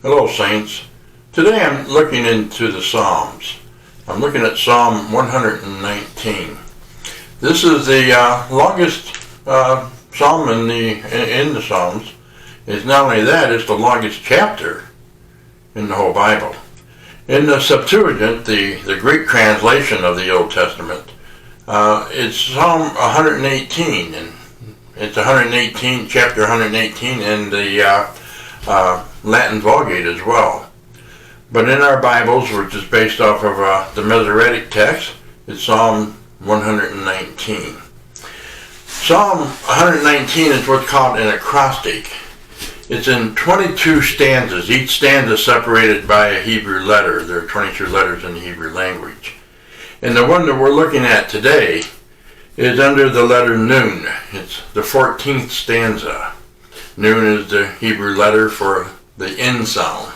Hello, Saints. Today I'm looking into the Psalms. I'm looking at Psalm 119. This is the longest psalm in the Psalms. It's not only that, it's the longest chapter in the whole Bible. In the Septuagint, the Greek translation of the Old Testament, it's Psalm 118, and it's chapter 118 in the Latin Vulgate as well. But in our Bibles, which is based off of the Masoretic text, it's Psalm 119. Psalm 119 is what's called an acrostic. It's in 22 stanzas. Each stanza is separated by a Hebrew letter. There are 22 letters in the Hebrew language. And the one that we're looking at today is under the letter Nun. It's the 14th stanza. Nun is the Hebrew letter for the N sound.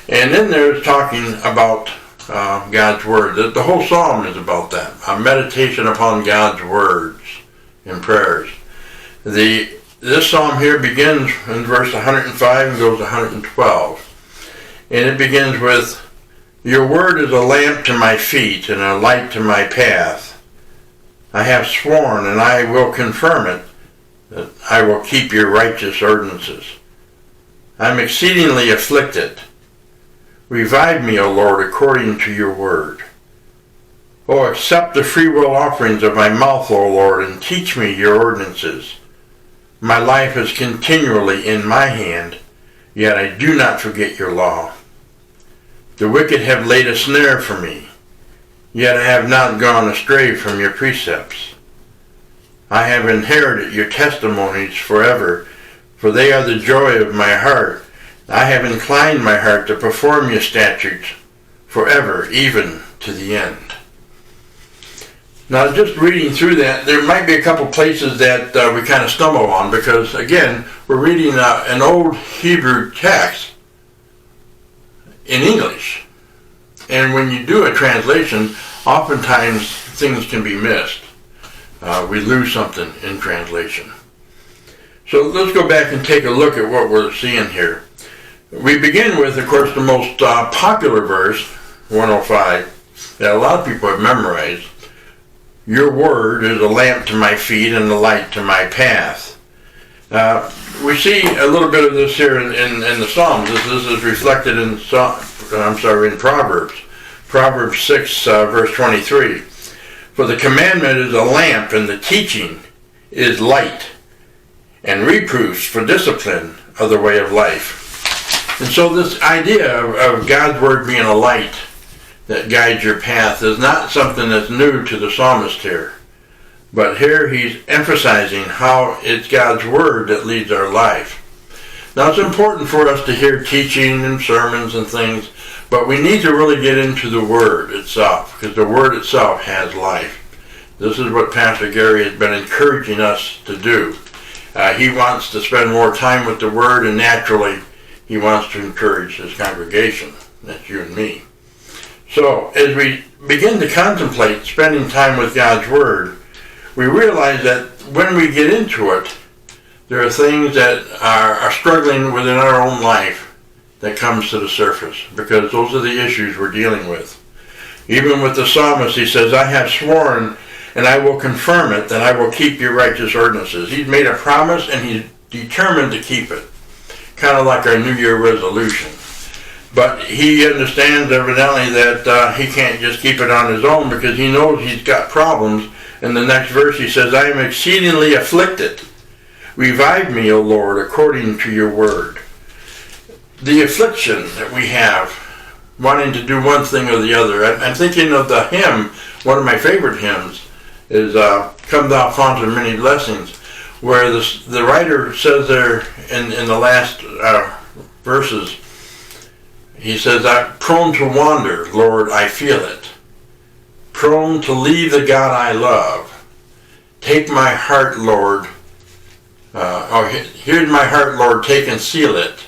And in there it's talking about God's Word. The whole psalm is about that. A meditation upon God's words and prayers. This psalm here begins in verse 105 and goes to 112. And it begins with, "Your word is a lamp to my feet and a light to my path. I have sworn, and I will confirm it, that I will keep your righteous ordinances. I am exceedingly afflicted. Revive me, O Lord, according to your word. O accept the freewill offerings of my mouth, O Lord, and teach me your ordinances. My life is continually in my hand, yet I do not forget your law. The wicked have laid a snare for me, yet I have not gone astray from your precepts. I have inherited your testimonies forever, for they are the joy of my heart. I have inclined my heart to perform your statutes forever, even to the end." Now, just reading through that, there might be a couple places that we kind of stumble on, because, again, we're reading an old Hebrew text in English. And when you do a translation, oftentimes things can be missed. We lose something in translation. So let's go back and take a look at what we're seeing here. We begin with, of course, the most popular verse, 105, that a lot of people have memorized. "Your word is a lamp to my feet and a light to my path." We see a little bit of this here in the Psalms. This is reflected in Proverbs. Proverbs 6, verse 23. "For the commandment is a lamp, and the teaching is light, and reproofs for discipline are the way of life." And so this idea of God's Word being a light that guides your path is not something that's new to the psalmist here. But here he's emphasizing how it's God's Word that leads our life. Now, it's important for us to hear teaching and sermons and things, but we need to really get into the Word itself, because the Word itself has life. This is what Pastor Gary has been encouraging us to do. He wants to spend more time with the Word, and naturally he wants to encourage his congregation. That's you and me. So as we begin to contemplate spending time with God's Word, we realize that when we get into it, there are things that are struggling within our own life that comes to the surface, because those are the issues we're dealing with. Even with the psalmist, he says, "I have sworn, and I will confirm it, that I will keep your righteous ordinances." He's made a promise, and he's determined to keep it. Kind of like our New Year resolution. But he understands evidently that he can't just keep it on his own, because he knows he's got problems. In the next verse he says, "I am exceedingly afflicted. Revive me, O Lord, according to your word." The affliction that we have, wanting to do one thing or the other. I'm thinking of the hymn, one of my favorite hymns, is "Come Thou Fount of Many Blessings," where the writer says there in the last verses, he says, "I'm prone to wander, Lord, I feel it. Prone to leave the God I love. Take my heart, Lord. Here's my heart, Lord, take and seal it.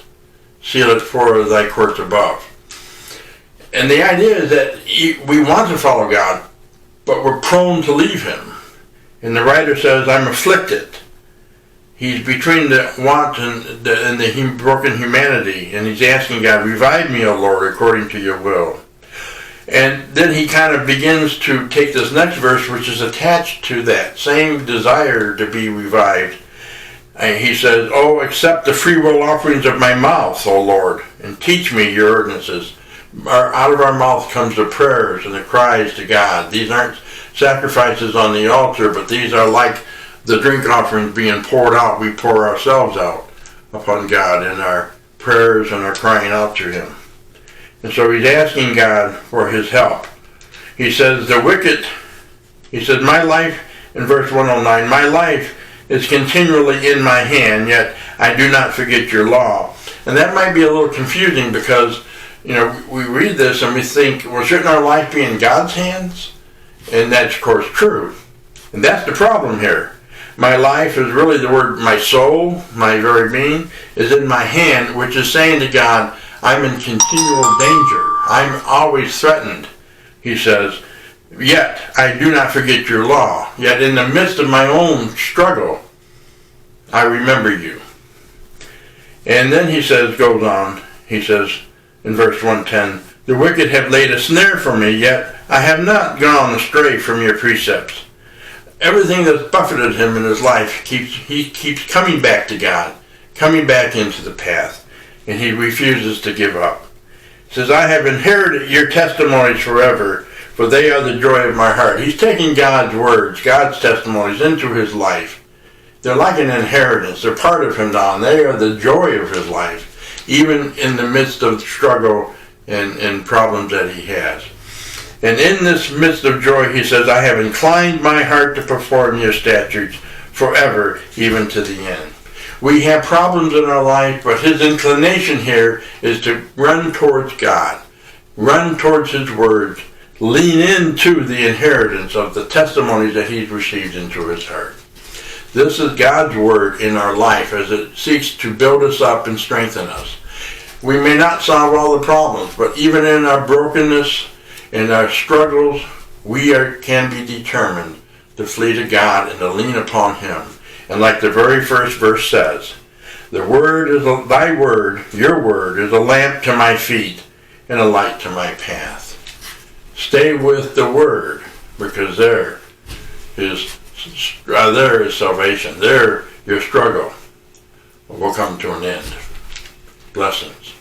Seal it for thy courts above." And the idea is that we want to follow God, but we're prone to leave him. And the writer says, "I'm afflicted." He's between the want and the broken humanity, and he's asking God, revive me, O Lord, according to your will. And then he kind of begins to take this next verse, which is attached to that same desire to be revived. And he says, oh, accept the free will offerings of my mouth, O Lord, and teach me your ordinances. Out of our mouth comes the prayers and the cries to God. These aren't sacrifices on the altar, but these are like the drink offerings being poured out. We pour ourselves out upon God in our prayers and our crying out to him. And so he's asking God for his help. He says, my life, in verse 109, my life is continually in my hand, yet I do not forget your law. And that might be a little confusing because, we read this and we think, well, shouldn't our life be in God's hands? And that's, of course, true. And that's the problem here. My life is really the word, my soul, my very being, is in my hand, which is saying to God, I'm in continual danger. I'm always threatened, he says. Yet I do not forget your law. Yet in the midst of my own struggle, I remember you. And then he goes on, in verse 110, the wicked have laid a snare for me, yet I have not gone astray from your precepts. Everything that's buffeted him in his life, he keeps coming back to God, coming back into the path, and he refuses to give up. He says, I have inherited your testimonies forever, for they are the joy of my heart. He's taking God's words, God's testimonies into his life. They're like an inheritance. They're part of him now, and they are the joy of his life, even in the midst of struggle and problems that he has. And in this midst of joy, he says, I have inclined my heart to perform your statutes forever, even to the end. We have problems in our life, but his inclination here is to run towards God, run towards his words, lean into the inheritance of the testimonies that he's received into his heart. This is God's word in our life as it seeks to build us up and strengthen us. We may not solve all the problems, but even in our brokenness, in our struggles, we can be determined to flee to God and to lean upon him. And like the very first verse says, thy word, your word, is a lamp to my feet and a light to my path. Stay with the word, because there is salvation. There, your struggle will come to an end. Blessings.